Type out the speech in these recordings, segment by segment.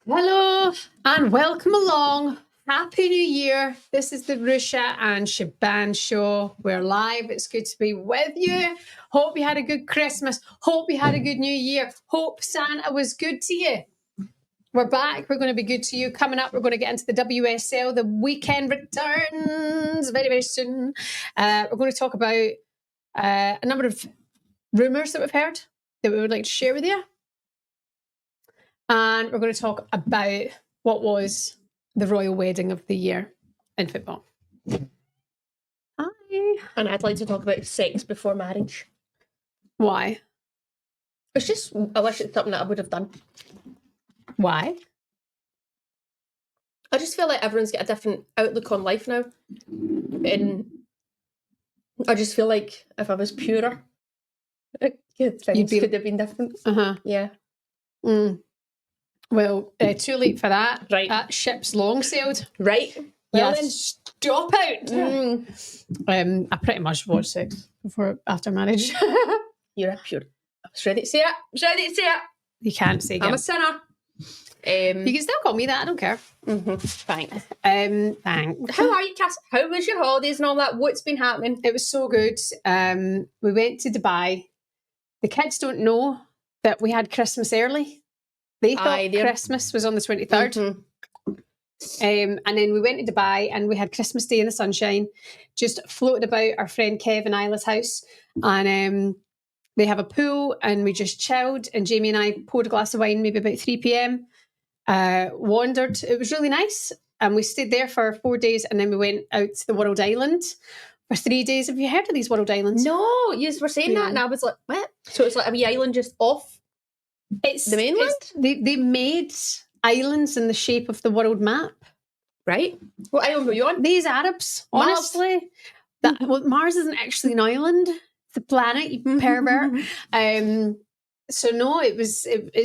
Hello and welcome along. Happy New Year. This is the Ruesha and Shaban show. We're live. It's good to be with you. Hope you had a good Christmas. Hope you had a good New Year. Hope Santa was good to you. We're back. We're going to be good to you. Coming up, we're going to get into the WSL. The weekend returns very, very soon. We're going to talk about a number of rumours that we've heard that we would like to share with you. And we're going to talk about what was the royal wedding of the year in football. Hi. And I'd like to talk about sex before marriage. Why? It's just, I wish it's something that I would have done. Why? I just feel like everyone's got a different outlook on life now. And I just feel like if I was purer, things could have been different. Uh-huh. Yeah. Mm. Well, too late for that. Right. That ship's long sailed. Right. Well, Yes. then. Stop out. I pretty much watched sex after marriage. You're a pure. I was ready to say it. You can't say I'm it. a sinner. You can still call me that. I don't care. Thanks. Thanks. How are you, Cass? How was your holidays and all that? What's been happening? It was so good. We went to Dubai. The kids don't know that we had Christmas early. They thought Christmas was on the 23rd. And then we went to Dubai and we had Christmas Day in the sunshine, just floated about our friend Kev and Isla's house. And they have a pool and we just chilled. And Jamie and I poured a glass of wine maybe about 3 p.m. Wandered. It was really nice. And we stayed there for 4 days and then we went out to the World Island for 3 days. Have you heard of these World Islands? No, you were saying that and I was like, what? So it's like a wee island just off the mainland? They made islands in the shape of the world map. Right. What island were you on? These Arabs, honestly. Mars isn't actually an island. It's a planet, you pervert. So no, it's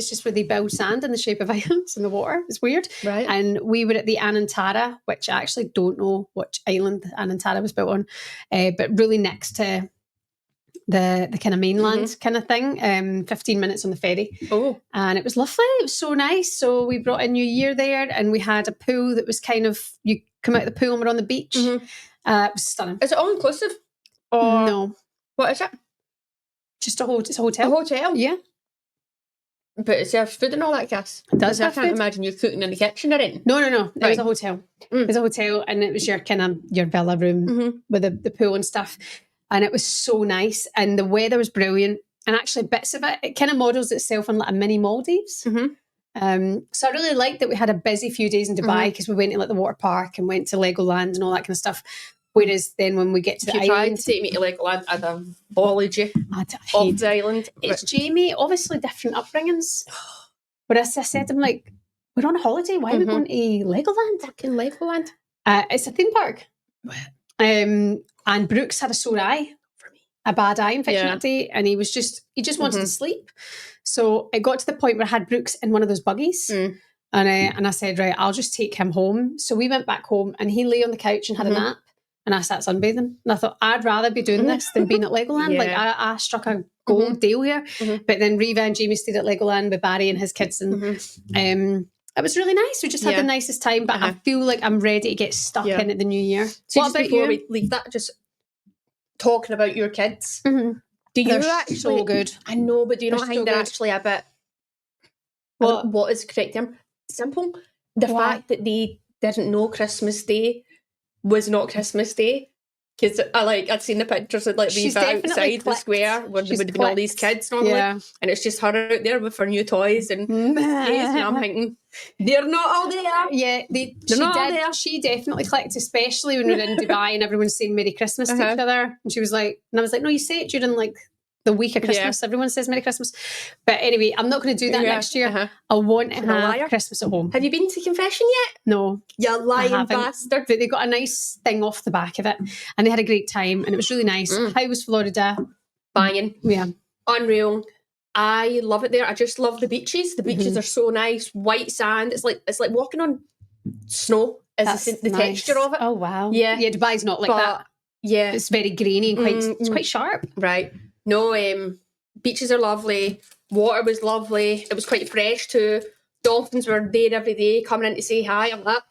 just where they build sand in the shape of islands in the water. It's weird. Right. And we were at the Anantara, which I actually don't know which island Anantara was built on, but really next to the kind of mainland kind of thing, 15 minutes on the ferry. Oh. And it was lovely. It was so nice. So we brought a New Year there and we had a pool that was kind of, you come out of the pool and we're on the beach. It was stunning. Is it all inclusive? Or no. What is it? Just it's a hotel. A hotel? Yeah. But it serves food and all that, Cass? It does I have can't food. imagine you cooking in the kitchen or anything. No. It Right. was a hotel. It was a hotel and it was your kind of your villa room with the pool and stuff. And it was so nice. And the weather was brilliant. And actually bits of it kind of models itself on like a mini Maldives. So I really liked that we had a busy few days in Dubai because we went to like the water park and went to Legoland and all that kind of stuff. Whereas then when we get to the island... If you tried to take me to Legoland, I'd have followed you off the island. It's Jamie, obviously different upbringings. But as I said, I'm like, we're on a holiday. Why are we going to Legoland? Fucking Legoland. It's a theme park. And Brooks had a sore eye, a bad eye infection that day, and he just wanted to sleep. So it got to the point where I had Brooks in one of those buggies, and I said, right, I'll just take him home. So we went back home, and he lay on the couch and had a nap, and I sat sunbathing. And I thought, I'd rather be doing this than being at Legoland. Like I struck a gold deal here. But then Reva and Jamie stayed at Legoland with Barry and his kids, and it was really nice. We just had the nicest time, but I feel like I'm ready to get stuck in at the new year. So what just about before you? we leave that, just talking about your kids. Do you actually... so good. I know, but do you not think they're good. actually a bit... What is the correct term? Simple. The fact that they didn't know Christmas Day was not Christmas Day. Because I'd seen the pictures of like Reva outside the square where there would have been all these kids normally, and it's just her out there with her new toys and and I'm thinking they're not all there. Yeah, she definitely clicked, especially when we were in Dubai and everyone's saying Merry Christmas to each other, and she was like, and I was like, no, you say it during like the week of Christmas. Everyone says Merry Christmas. But anyway, I'm not going to do that next year. I want to have Christmas at home. Have you been to confession yet? No. You lying bastard. But they got a nice thing off the back of it and they had a great time and it was really nice. How was Florida? Banging. Yeah. Unreal. I love it there. I just love the beaches. The beaches are so nice. White sand. It's like walking on snow. Is the texture of it. Oh, wow. Yeah. Yeah, Dubai's not like that. Yeah. It's very grainy and it's quite sharp. Right. No, beaches are lovely. Water was lovely. It was quite fresh too. dolphins were there every day coming in to say hi. I'm like,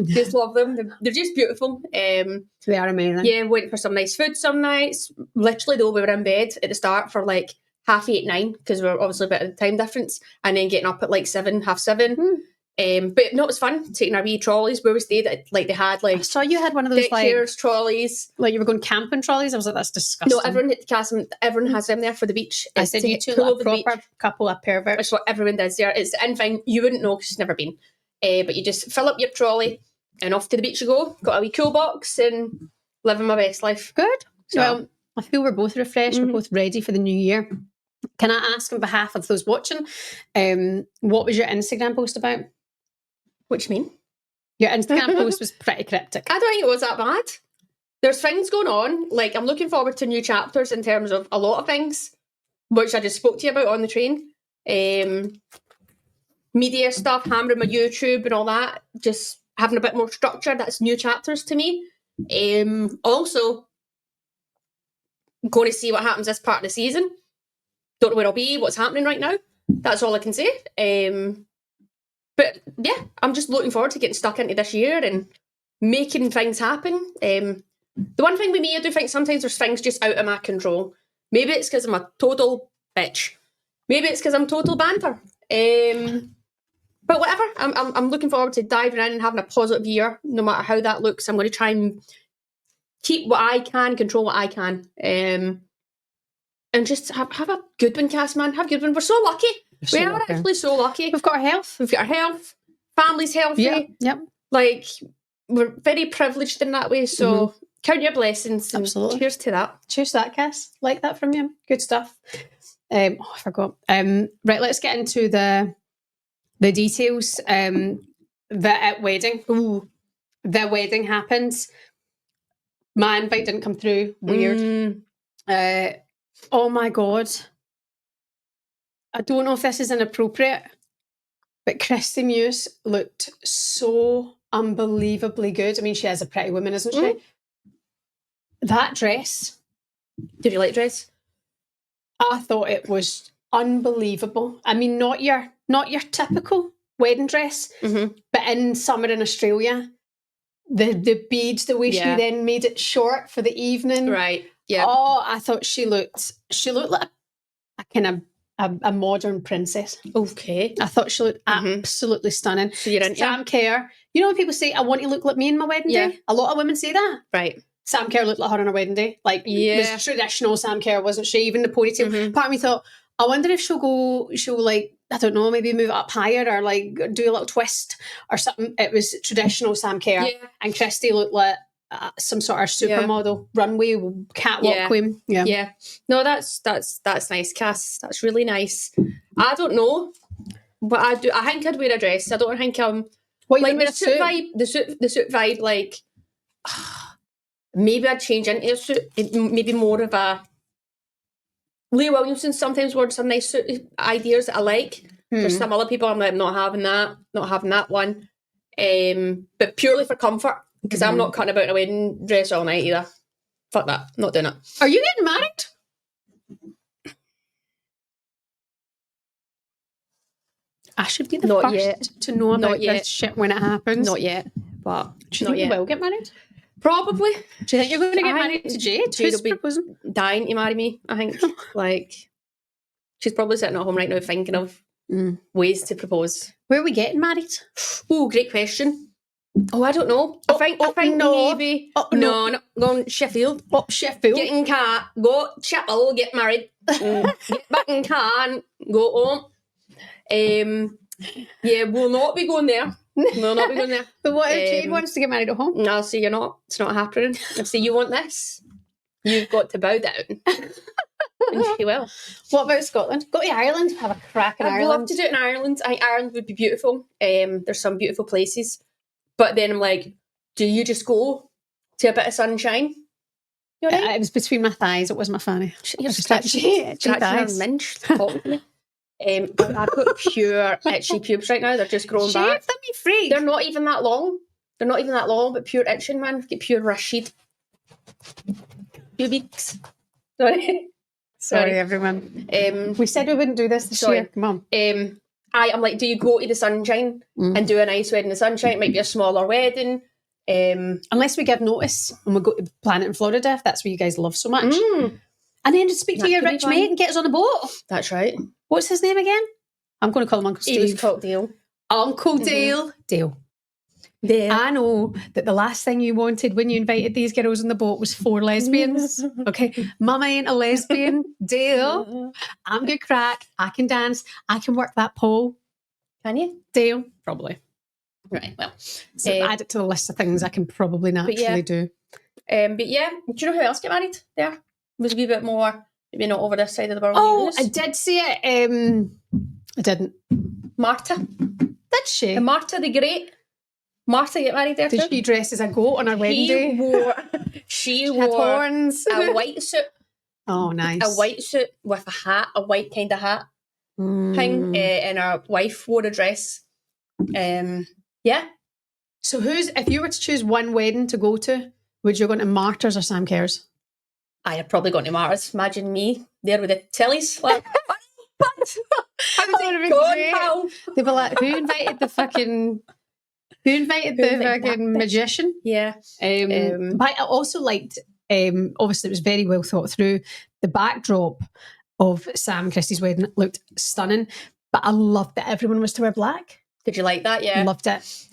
just love them. They're just beautiful. They are amazing. Yeah, went for some nice food some nights. Literally though, we were in bed at the start for like 8:30, 9, because we're obviously a bit of the time difference, and then getting up at like 7, 7:30. But no, it was fun taking our wee trolleys where we stayed. Like they had like, I saw you had one of those deck chairs, trolleys. Like you were going camping trolleys. I was like, that's disgusting. No, everyone at the castle, everyone has them there for the beach. I said you two look a proper couple of perverts. That's what everyone does there. It's in thing. You wouldn't know because you've never been. But you just fill up your trolley and off to the beach you go. Got a wee cool box and living my best life. Good. So, well, I feel we're both refreshed. We're both ready for the new year. Can I ask on behalf of those watching, what was your Instagram post about? What do you mean? Your Instagram post was pretty cryptic. I don't think it was that bad. There's things going on. Like, I'm looking forward to new chapters in terms of a lot of things, which I just spoke to you about on the train. Media stuff, hammering my YouTube and all that. Just having a bit more structure. That's new chapters to me. Also, going to see what happens this part of the season. Don't know where I'll be, what's happening right now. That's all I can say. But yeah, I'm just looking forward to getting stuck into this year and making things happen. The one thing with me, I do think sometimes there's things just out of my control. Maybe it's because I'm a total bitch. Maybe it's because I'm total banter. But whatever, I'm looking forward to diving in and having a positive year, no matter how that looks. I'm going to try and keep what I can, control what I can. And just have a good one, cast man. Have a good one. We're so lucky. We are actually so lucky. We've got our health. We've got our health. Family's healthy. Yep. Like, we're very privileged in that way. So count your blessings. Absolutely. Cheers to that. Cheers to that, Cass. Like that from you. Good stuff. I forgot. Right, let's get into the details. The wedding. Ooh, the wedding happens. My invite didn't come through. Weird. Oh my God. I don't know if this is inappropriate, but Kristie Mewis looked so unbelievably good. I mean, she is a pretty woman, isn't she? That dress. Did you like dress? I thought it was unbelievable. I mean, not your typical wedding dress, but in summer in Australia, the beads, the way she then made it short for the evening. Right. Yeah. Oh, I thought she looked like a kind of a modern princess. Okay. I thought she looked absolutely stunning. So you're into Sam Kerr. You know when people say, I want to look like me on my wedding day? A lot of women say that. Right. Sam Kerr looked like her on her wedding day. Like, it was traditional Sam Kerr, wasn't she? Even the ponytail. Part of me thought, I wonder if she'll like, I don't know, maybe move it up higher or like do a little twist or something. It was traditional Sam Kerr. Yeah. And Kristie looked like some sort of supermodel runway catwalk queen. Yeah. No, that's nice, Cass. That's really nice. I don't know, but I think I'd wear a dress. I don't think what like the suit vibe. The suit vibe. Like maybe I'd change into a suit. Maybe more of a Leah Williamson. Sometimes wears some nice suit ideas that I like. There's some other people I'm like, not having that one. But purely for comfort. Because I'm not cutting about in a wedding dress all night either. Fuck that. Not doing it. Are you getting married? I should be the first to know about this shit when it happens. Not yet. But do you think you will get married? Probably. Do you think you're going to get married to Jade? Jade will be proposing? Dying to marry me, I think. Like, she's probably sitting at home right now thinking of ways to propose. Where are we getting married? Oh, great question. Oh, I don't know. I think maybe. No, not going Sheffield. Sheffield. Get in car, go chapel, get married, get back in car and go home. Yeah, we'll not be going there. We'll not be going there. But what if Jade wants to get married at home? No, I'll say you're not. It's not happening. I'll say you want this. You've got to bow down. And she will. What about Scotland? Go to Ireland. Have a crack in Ireland. I'd love to do it in Ireland. I think Ireland would be beautiful. There's some beautiful places. But then I'm like, do you just go to a bit of sunshine? You're right. It was between my thighs. It wasn't my fanny. You're scratching minch. Talk to me. I've got pure itchy pubes right now. They're just growing back. Them, you freak. They're not even that long. But pure itching, man. Get pure Rashid. Pubics. Sorry, everyone. We said we wouldn't do this year. Come on. I'm like, do you go to the sunshine and do a nice wedding in the sunshine? It might be a smaller wedding. Unless we give notice and we go to Planet in Florida, if that's what you guys love so much. And then just speak to your rich mate and get us on a boat. That's right. What's his name again? I'm going to call him Uncle Steve. He was called Dale. Uncle Dale. Dale. I know that the last thing you wanted when you invited these girls on the boat was 4 lesbians. Okay, Mama ain't a lesbian. Dale, I'm good crack. I can dance. I can work that pole. Can you? Dale, probably. Right, well. So add it to the list of things I can probably naturally do. But yeah, do you know who else get married there? It was a wee bit more, maybe not over this side of the world. Oh, I did see it. I didn't. Marta. Did she? And Marta the Great. Marta get married there. Did she dress as a goat on her wedding day? She had wore horns. a white suit. Oh, nice. A white suit with a hat, a white kind of hat thing, and her wife wore a dress. Yeah. So if you were to choose one wedding to go to, would you go to Martyrs or Sam Kerr's? I had probably gone to Martyrs. Imagine me there with the tellies. Like, what? How was it going, pal? They'd be like, who invited the fucking magician? Yeah. But I also liked, obviously it was very well thought through. The backdrop of Sam and Kristie's wedding looked stunning, but I loved that everyone was to wear black. Did you like that? Yeah. Loved it.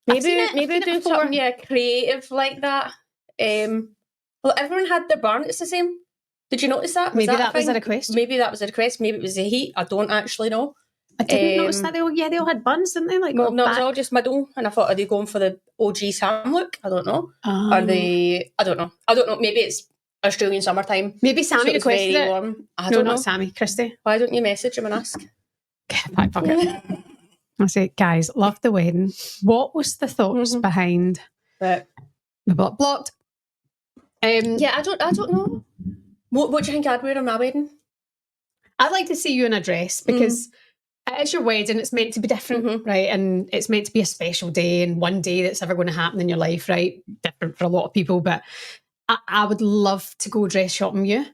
Maybe do something creative like that. Well, everyone had their bonnets the same. Did you notice that? Maybe that was a request. Maybe that was a request. Maybe it was the heat. I don't actually know. I didn't notice that. They all had buns, didn't they? Like, no, it was all just middle. And I thought, are they going for the OG Sam look? I don't know. Are they? I don't know. Maybe it's Australian summertime. Maybe Sammy requested it. Warm. I don't know. Not Sammy. Kristie. Why don't you message him and ask? Fuck it. I say, guys, loved the wedding. What was the thoughts behind the blocked? Yeah, I don't know. What do you think I'd wear on my wedding? I'd like to see you in a dress because it's your wedding. It's meant to be different, right? And it's meant to be a special day and one day that's ever going to happen in your life, right? Different for a lot of people, but I would love to go dress shopping you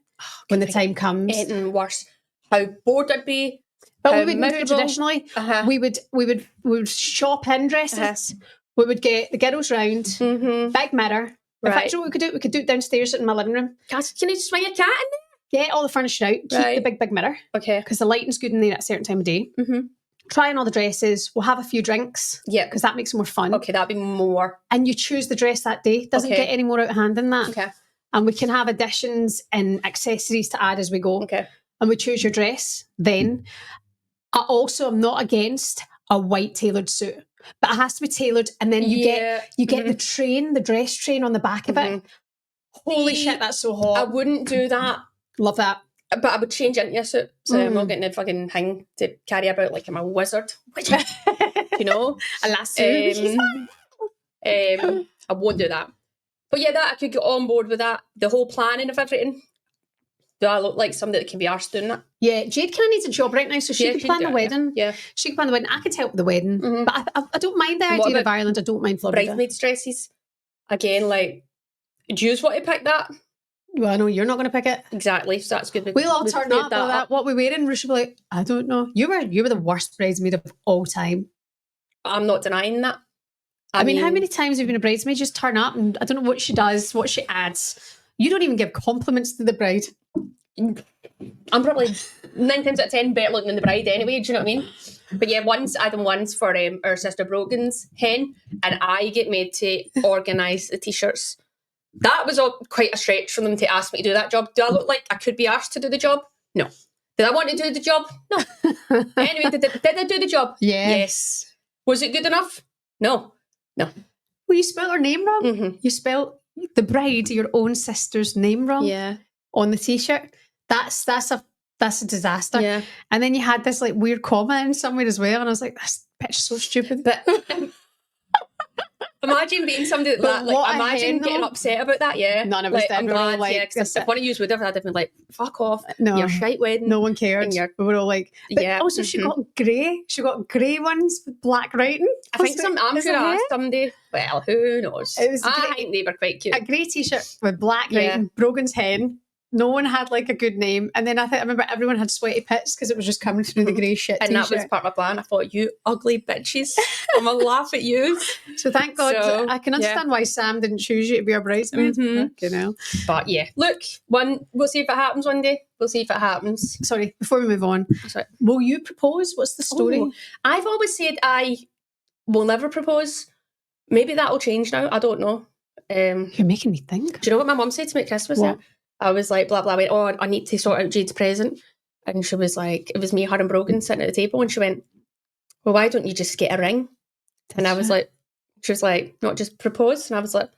when the time comes. Anything worse. How bored I'd be. But we wouldn't do it traditionally. We would shop in dresses. We would get the girls round, big mirror. In fact, you know what we could do it downstairs in my living room. Can I just swing a cat in there? Get all the furniture out, keep the big mirror. Okay. Because the lighting's good in there at a certain time of day. Try on all the dresses. We'll have a few drinks. Yeah. Because that makes it more fun. Okay, that'd be more. And you choose the dress that day. Doesn't get any more out of hand than that. Okay. And we can have additions and accessories to add as we go. Okay. And we choose your dress then. I also am not against a white tailored suit, but it has to be tailored. And then you get the dress train on the back of it. Holy shit, that's so hot. I wouldn't do that. Love that. But I would change into a suit. So I'm not getting a fucking thing to carry about like I'm a wizard. You know? A lasso. I won't do that. But yeah, that I could get on board with that. The whole planning of everything. Do I look like somebody that can be arsed doing that? Yeah, Jade kind of needs a job right now, so she can plan the wedding. Yeah. She can plan the wedding. I could help with the wedding. But I don't mind the idea of Ireland. I don't mind Florida. Bridesmaids' dresses. Again, like, do you want to pick that? Well, I know you're not going to pick it. Exactly, so that's good. We'll all turn up with that. What we wearing? Ruesha will be like, I don't know. You were the worst bridesmaid of all time. I'm not denying that. I mean, how many times have you been a bridesmaid? Just turn up and I don't know what she does, what she adds. You don't even give compliments to the bride. I'm probably 9 times out of 10 better looking than the bride anyway, do you know what I mean? But yeah, I done once for our sister Brogan's hen, and I get made to organise the t-shirts. That was quite a stretch for them to ask me to do that job. Do I look like I could be asked to do the job? No. Did I want to do the job? No. Anyway, did I do the job? Yes. Was it good enough? No. Well, you spelled her name wrong. You spelled the bride, your own sister's name wrong. Yeah. On the t-shirt. That's a disaster. Yeah. And then you had this like weird comment in somewhere as well, and I was like, this bitch is so stupid. But imagine being somebody that imagine getting upset about that. Yeah, none of us did. I'm glad. If one of you would have had been like, fuck off. No, your shite wedding. No one cared. We were all like, but also she got grey. She got grey ones with black writing. I'm sure I asked somebody. Well, who knows? I think they were quite cute. A grey t-shirt with black writing. Brogan's hen. No one had like a good name. And then I remember everyone had sweaty pits because it was just coming through the grey shit and t-shirt. that was part of my plan. I thought, you ugly bitches, I'm going to laugh at you. So thank God, I can understand why Sam didn't choose you to be our bridesmaid. But yeah, look, we'll see if it happens one day. We'll see if it happens. Sorry, before we move on, will you propose? What's the story? Oh, I've always said I will never propose. Maybe that'll change now. I don't know. You're making me think. Do you know what my mum said to me at Christmas? I was like, blah, blah. I went, oh, I need to sort out Jade's present. And she was like, it was me, her and Brogan sitting at the table. And she went, well, why don't you just get a ring? And I was like, she was like, not just propose. And I was like,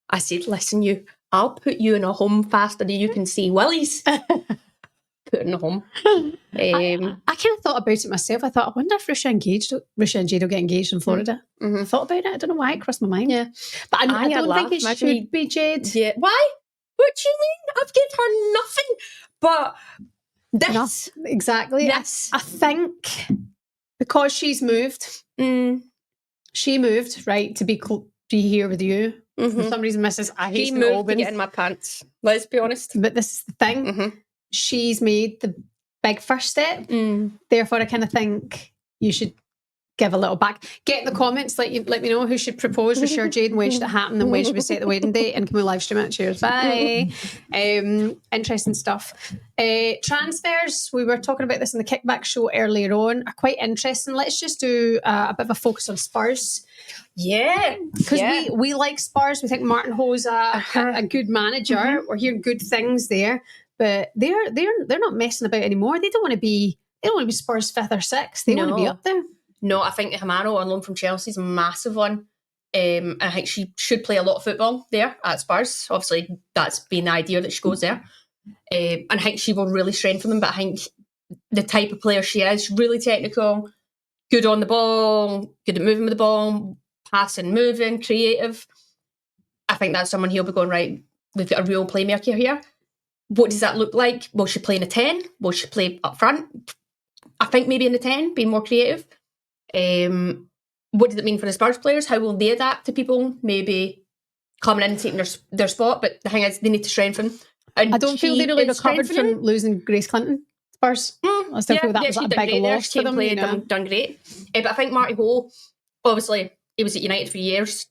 I said, listen, I'll put you in a home faster than you can see Willies. Put in a home. I kind of thought about it myself. I thought, I wonder if Ruesha and Jade will get engaged in Florida. I thought about it. I don't know why it crossed my mind. Yeah. But I don't think it should be Jade. Yeah. Why? What do you mean? I've given her nothing but this. Exactly. Yes. I think because she's moved, she moved, right, to be here with you. For some reason, I hate she moved to get in my pants. Let's be honest. But this is the thing. She's made the big first step. Therefore, I kind of think you should give a little back. Get in the comments, let me know who should propose, Ruesha or Jade, and when should it happen, and when should we set the wedding date, and can we live stream it? Cheers, bye. Interesting stuff. Transfers, we were talking about this in the kickback show earlier on, are quite interesting. Let's just do a bit of a focus on Spurs. Yeah, because we like Spurs. We think Martin Ho's a good manager. We're hearing good things there, but they're not messing about anymore. They don't want to be Spurs 5th or 6th. They want to be up there. No, I think Hamano on loan from Chelsea is a massive one. I think she should play a lot of football there at Spurs. Obviously, that's been the idea that she goes there. And I think she will really strengthen them. But I think the type of player she is, really technical, good on the ball, good at moving with the ball, passing, moving, creative. I think that's someone he'll be going, right, we've got a real playmaker here. What does that look like? Will she play in a 10? Will she play up front? I think maybe in the 10, being more creative. What does it mean for the Spurs players? How will they adapt to people maybe coming in and taking their spot? But the thing is, they need to strengthen. And I don't feel they really recovered from losing Grace Clinton. Spurs. I still feel that was a big loss for them. Done great. But I think Marty Ho, obviously, he was at United for years,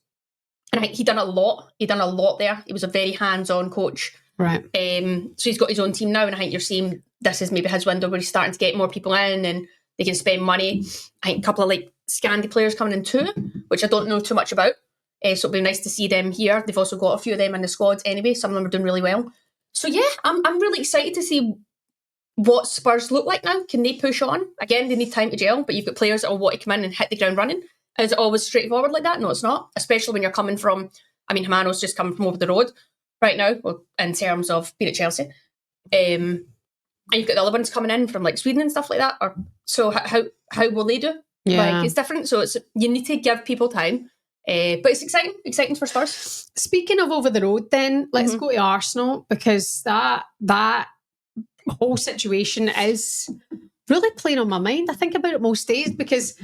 and I think he done a lot. He done a lot there. He was a very hands-on coach. Right. So he's got his own team now, and I think you're seeing this is maybe his window where he's starting to get more people in and they can spend money. I think a couple of like Scandi players coming in too, which I don't know too much about. So it'll be nice to see them here. They've also got a few of them in the squads anyway. Some of them are doing really well. So yeah, I'm really excited to see what Spurs look like now. Can they push on? Again, they need time to gel, but you've got players that will want to come in and hit the ground running. Is it always straightforward like that? No, it's not. Especially when you're coming from, Hamano's just coming from over the road right now, well, in terms of being at Chelsea. And you've got the other ones coming in from like Sweden and stuff like that. So how will they do? Yeah. Like, it's different. So you need to give people time. But it's exciting for Spurs. Speaking of over the road, then let's go to Arsenal, because that whole situation is really playing on my mind. I think about it most days because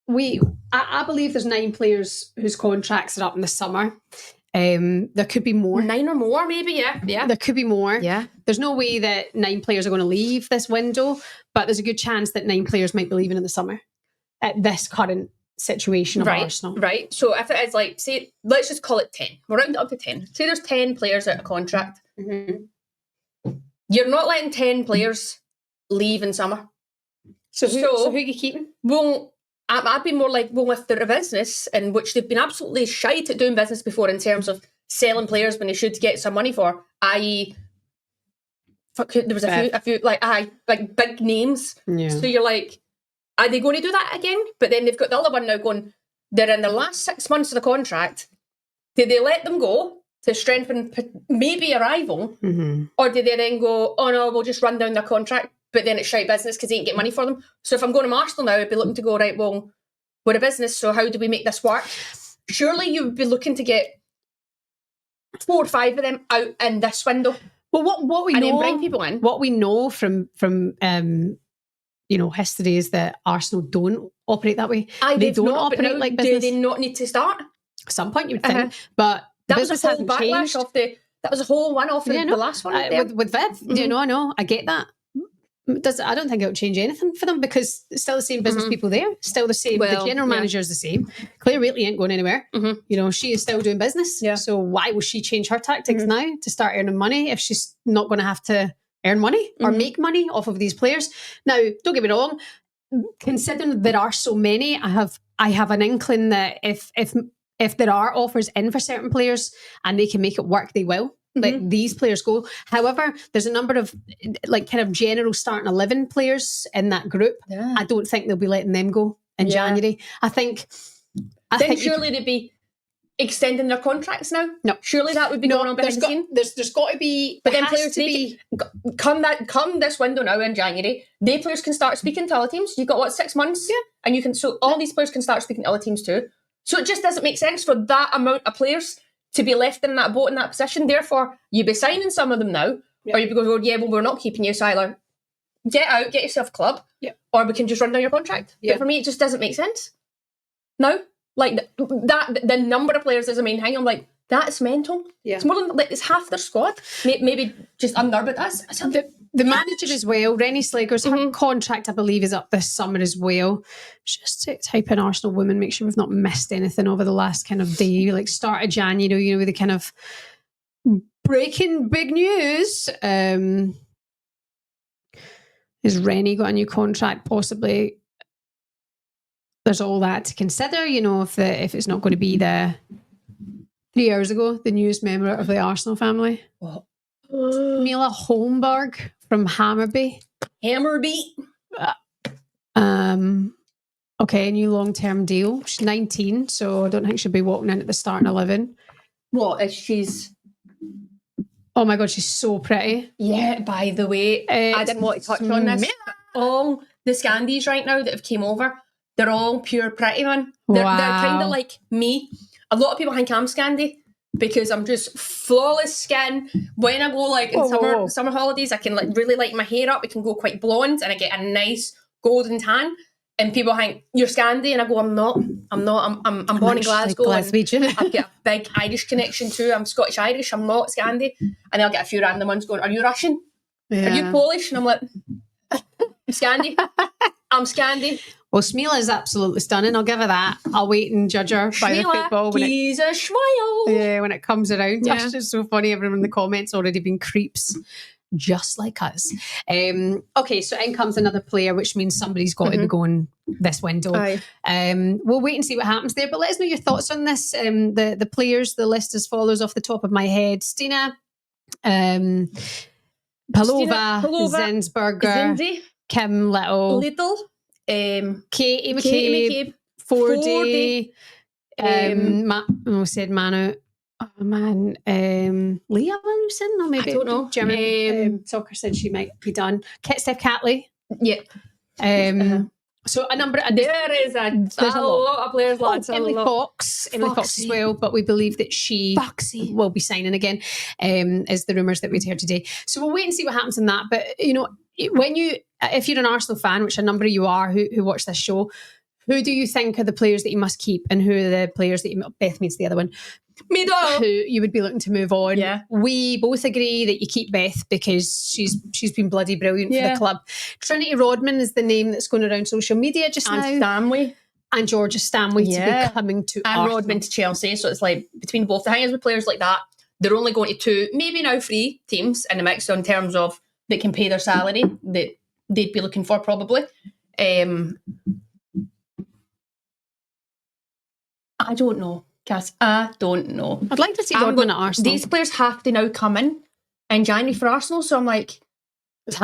I believe there's 9 players whose contracts are up in the summer. There could be more. 9 or more, maybe, yeah. There could be more. Yeah. There's no way that 9 players are going to leave this window, but there's a good chance that 9 players might be leaving in the summer at this current situation of Arsenal. Right. So if it is like, say, let's just call it 10. We'll round it up to 10. Say there's 10 players out of contract. You're not letting 10 players leave in summer. So who are you keeping? Well, I'd be more like, well, if they're a business, in which they've been absolutely shite at doing business before in terms of selling players when they should get some money for, i.e., there was a few like big names. Yeah. So you're like, are they going to do that again? But then they've got the other one now going, they're in the last 6 months of the contract. Did they let them go to strengthen maybe a rival? Or did they then go, oh no, we'll just run down their contract, but then it's shite business because they ain't get money for them? So if I'm going to Arsenal now, I'd be looking to go, right, well, we're a business, so how do we make this work? Surely you would be looking to get 4 or 5 of them out in this window. Well, what we know, then bring people in. What we know from history is that Arsenal don't operate that way. They don't operate like business. Do they not need to start? At some point, you would think, but that was a whole backlash of the That was a whole one-off in the last one. With Viv, you know, I know, I get that. I don't think it'll change anything for them because it's still the same business people there, still the same. The general manager is the same. Claire Wheatley ain't going anywhere. You know, she is still doing business. So why will she change her tactics now to start earning money if she's not going to have to earn money or make money off of these players? Now, don't get me wrong. Considering there are so many, I have an inkling that if there are offers in for certain players and they can make it work, they will. Let these players go. However, there's a number of like kind of general starting 11 players in that group. I don't think they'll be letting them go in January. I think surely they'd be extending their contracts now. No, surely that would be going on behind the scenes. There's got to be. But then players come this window now in January. Players can start speaking to other teams. You've got 6 months, and you can. So all these players can start speaking to other teams too. So it just doesn't make sense for that amount of players to be left in that boat in that position. Therefore, you'd be signing some of them now, or you'd be going, well, we're not keeping you. So either get out, get yourself a club, or we can just run down your contract. But for me, it just doesn't make sense. No, like the number of players is the main thing. I'm like, that's mental. It's more than it's half their squad. Maybe just under, but that's the manager as well. Rennie Slager's her contract, I believe, is up this summer as well. Just type in Arsenal women, make sure we've not missed anything over the last kind of day, like start of January, you know, with the kind of breaking big news. Has Rennie got a new contract? Possibly. There's all that to consider, you know, if it's not going to be the 3 hours ago, the newest member of the Arsenal family. What? Mila Holmberg from Hammarby. Okay, new long-term deal. She's 19, so I don't think she'll be walking in at the starting 11. What if she's... Oh my God, she's so pretty. Yeah, by the way, I didn't want to touch on this. All the Scandies right now that have came over, they're all pure pretty, man. They're kind of like me. A lot of people think I'm Scandi because I'm just flawless skin. When I go like in summer holidays, I can like really light my hair up. It can go quite blonde and I get a nice golden tan. And people think you're Scandi, and I go, I'm not. I'm born in Glasgow. Glaswegian. I've got a big Irish connection too. I'm Scottish Irish. I'm not Scandi. And I'll get a few random ones going, are you Russian? Are you Polish? And I'm like, I'm Scandi. I'm Scandi. Well, Smila is absolutely stunning. I'll give her that. I'll wait and judge her by the football. He's a schmile. Yeah, when it comes around. Yeah. That's just so funny. Everyone in the comments already been creeps, just like us. Okay, so in comes another player, which means somebody's got to be going this window. We'll wait and see what happens there. But let us know your thoughts on this. The players, the list as follows off the top of my head. Stina, Palova, Zinsberger, Zinzi, Kim Little, Katie McCabe, Fordy, said Manu. Oh man, Leah Williamson? No, maybe I don't know. German soccer said she might be done. Steph Catley. Yeah. So a number. There is a lot of players. Lads, Emily Fox as well. But we believe that she will be signing again. Is the rumours that we'd heard today. So we'll wait and see what happens in that. But you know, if you're an Arsenal fan, which a number of you are who watch this show, who do you think are the players that you must keep, and who are the players that Beth meets the other one? Who you would be looking to move on. Yeah. We both agree that you keep Beth because she's been bloody brilliant for the club. Trinity Rodman is the name that's going around social media just now. Stanley. And Georgia Stanley to be coming to Arsenal. And Rodman to Chelsea. So it's like between both. The thing is with players like that, they're only going to 2, maybe now 3 teams in the mix in terms of that can pay their salary that they'd be looking for probably. I don't know. Cass, I don't know. I'd like to see Rodman at Arsenal. These players have to now come in January for Arsenal, so I'm like,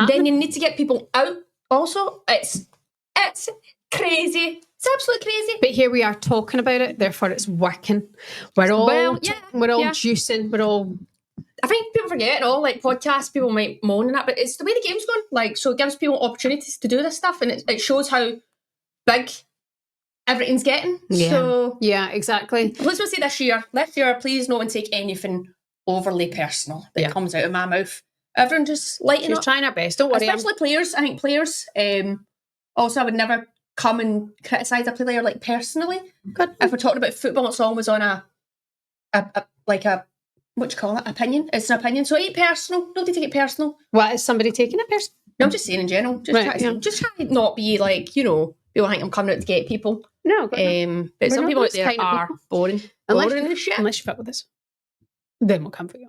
then you need to get people out also. It's crazy. It's absolutely crazy. But here we are talking about it, therefore it's working. We're all juicing, we're all... I think people forget all, like podcasts, people might moan and that, but it's the way the game's going. Like, so it gives people opportunities to do this stuff, and it shows how big everything's getting. Yeah. So yeah, exactly. Let's just say this year, please no one take anything overly personal that comes out of my mouth. Everyone just lighten up. Trying our best, don't worry. Especially players. I think players, also I would never come and criticise a player like personally. Good. If we're talking about football, it's always on a what do you call it? Opinion. It's an opinion. So it ain't personal. Nobody take it personal. What, is somebody taking it personal? No, I'm just saying in general. Just try to not be like, people think I'm coming out to get people. No, but some people out there are boring. Boring as shit. Unless you fit with us. Then we'll come for you.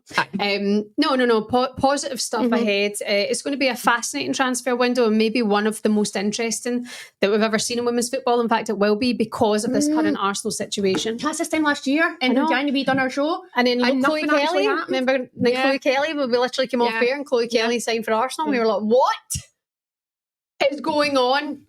No. Positive stuff ahead. It's going to be a fascinating transfer window and maybe one of the most interesting that we've ever seen in women's football. In fact, it will be because of this current Arsenal situation. That's this time last year in January we done our show. And then Chloe Kelly, remember Chloe Kelly, when we literally came off air and Chloe Kelly signed for Arsenal, we were like, what is going on?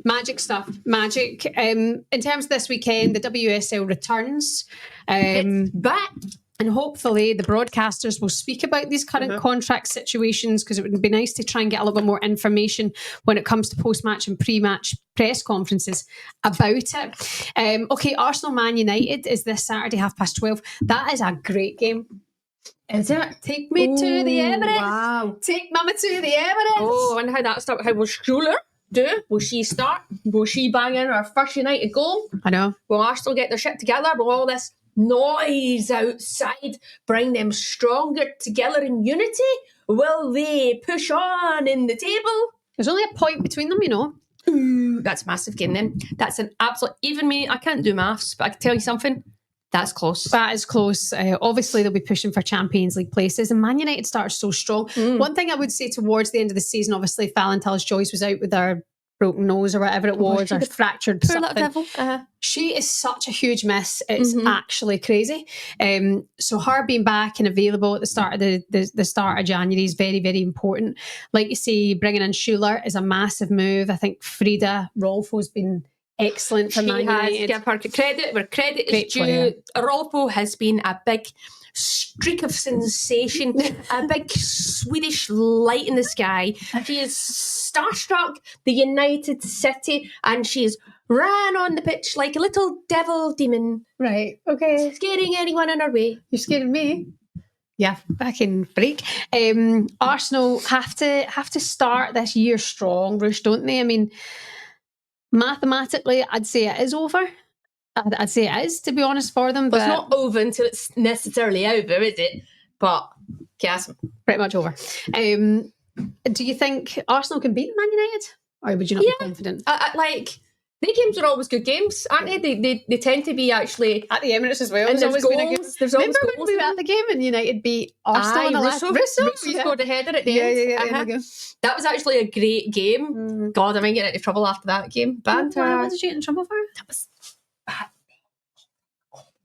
Magic stuff. In terms of this weekend, the WSL returns. It's back. And hopefully the broadcasters will speak about these current contract situations, because it would be nice to try and get a little bit more information when it comes to post-match and pre-match press conferences about it. Okay, Arsenal Man United is this Saturday 12:30. That is a great game. Is it? Take me to the Emirates. Wow. Take Mama to the Emirates. Oh, I wonder how that started. How will Schuler do? Will she start? Will she bang in her first United goal? I know. Will Arsenal get their shit together? Will all this noise outside bring them stronger together in unity? Will they push on in the table? There's only a point between them, Ooh, that's a massive game then. That's an absolute... Even me, I can't do maths, but I can tell you something. That's close. That is close. Obviously, they'll be pushing for Champions League places, and Man United started so strong. One thing I would say towards the end of the season, obviously, Valentin Joyce was out with her broken nose or whatever it was, or fractured something. She is such a huge miss. It's actually crazy. So her being back and available at the start of the start of January is very, very important. Like you say, bringing in Schuler is a massive move. I think Frida Rolfo's been excellent for Man United. Give her credit where credit is due. Rolfo has been a big streak of sensation, a big Swedish light in the sky. She is starstruck the United City, and she's ran on the pitch like a little devil demon. Right, okay. Scaring anyone in her way. You're scaring me. Yeah, fucking freak. Arsenal have to start this year strong, Rush, don't they? I mean, mathematically, I'd say it is over. I'd say it is, to be honest, for them. But it's not over until it's necessarily over, is it? But yes, pretty much over. Do you think Arsenal can beat Man United, or would you not be confident? Their games are always good games, aren't they? They tend to be actually at the Emirates as well. And there's always been a good. There's always remember when we were at the game and United beat Arsenal in the last. Ruesha scored a header at the end. That was actually a great game. God, I might get into trouble after that game. Banter. What did you get in trouble for? That was bad.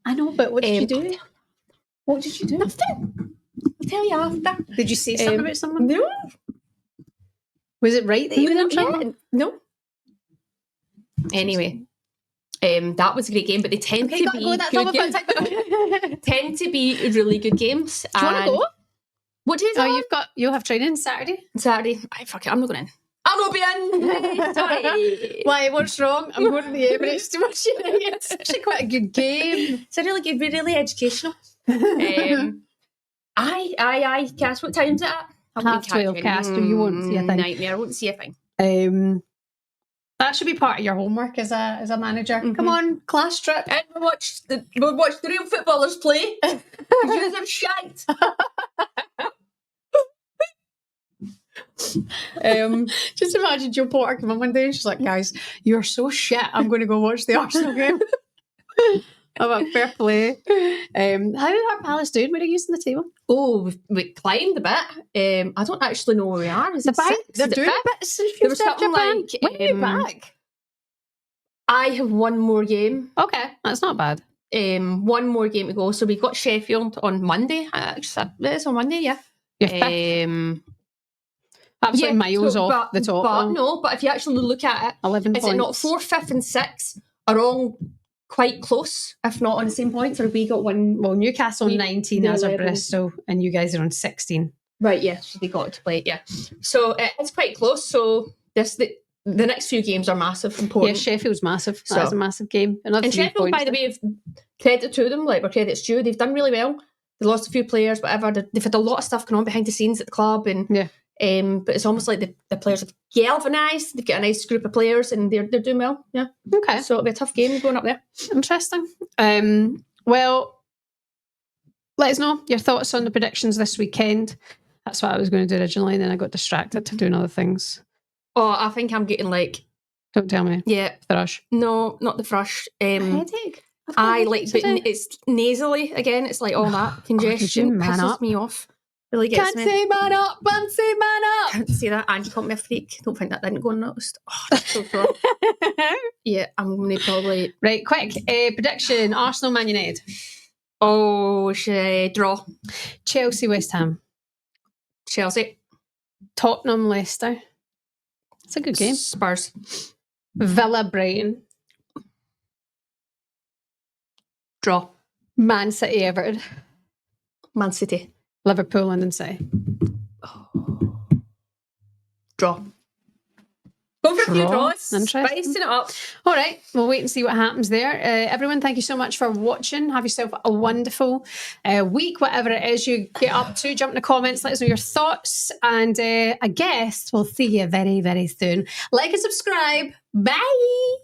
I know, but what did you do? What did you do? Nothing. I'll tell you after. Did you say something about someone? No. Was it right that you were in trouble? Yeah, no. Anyway, that was a great game, but they tend to be good games. Tend to be really good games. Do you want to go? What day is it? You'll have training Saturday. Fuck it, I'm not going in. I'll not be in. Sorry. Why? What's wrong? I'm going to the Emirates to watch United. It's actually quite a good game. It's a really good, really educational. Aye, Cass. What time's it at? 12:30, Cass. So you won't see a thing. Nightmare. I won't see a thing. That should be part of your homework as a manager. Come on, class trip. And we'll watch the real footballers play. You are shite. Just imagine Joe Potter come on one day and she's like, guys, you're so shit, I'm going to go watch the Arsenal game. Oh, well, fair play. How are Palace doing? What are you using the table? Oh, we climbed a bit. I don't actually know where we are. Is it they're doing bits since there was something Japan. like When are you back? I have one more game. Okay, that's not bad. One more game to go. So we got Sheffield on Monday. It's on Monday, yeah. Absolutely miles off the top. But if you actually look at it, 11 points. Is it not 4th, 5th and 6th are all quite close, if not on the same points? Or we got one? Well, Newcastle 19 as are Bristol, and you guys are on 16. Right, yeah, so they got to play it, yeah. So it's quite close. So the next few games are massive, important. Yeah, Sheffield's massive. So that's a massive game. And Sheffield, by the way, credit to them, like where credit's due, they've done really well. They lost a few players, whatever. They've had a lot of stuff going on behind the scenes at the club, and but it's almost like the players have galvanised. They've got a nice group of players, and they're doing well. Yeah. Okay. So it'll be a tough game going up there. Interesting. Well, let us know your thoughts on the predictions this weekend. That's what I was going to do originally, and then I got distracted to doing other things. Oh, I think I'm getting Don't tell me. Yeah. Thrush. No, not the thrush. Headache? But it's nasally again. It's all that congestion pisses me off. Really gets Can't say man up, man say man up. Can't say that. And you called me a freak. Don't think that didn't go unnoticed. Oh, that's so sore. Yeah, I'm going to probably... Right, quick. Prediction, Arsenal, Man United. Oh, draw. Chelsea, West Ham. Chelsea. Tottenham, Leicester. It's a good game. Spurs. Villa, Brighton. Draw. Man City, Everton. Man City. Liverpool, London City. Draw. Go for a few draws. Spicing it up. All right, we'll wait and see what happens there. Everyone, thank you so much for watching. Have yourself a wonderful week, whatever it is you get up to. Jump in the comments, let us know your thoughts. And I guess we'll see you very, very soon. Like and subscribe. Bye.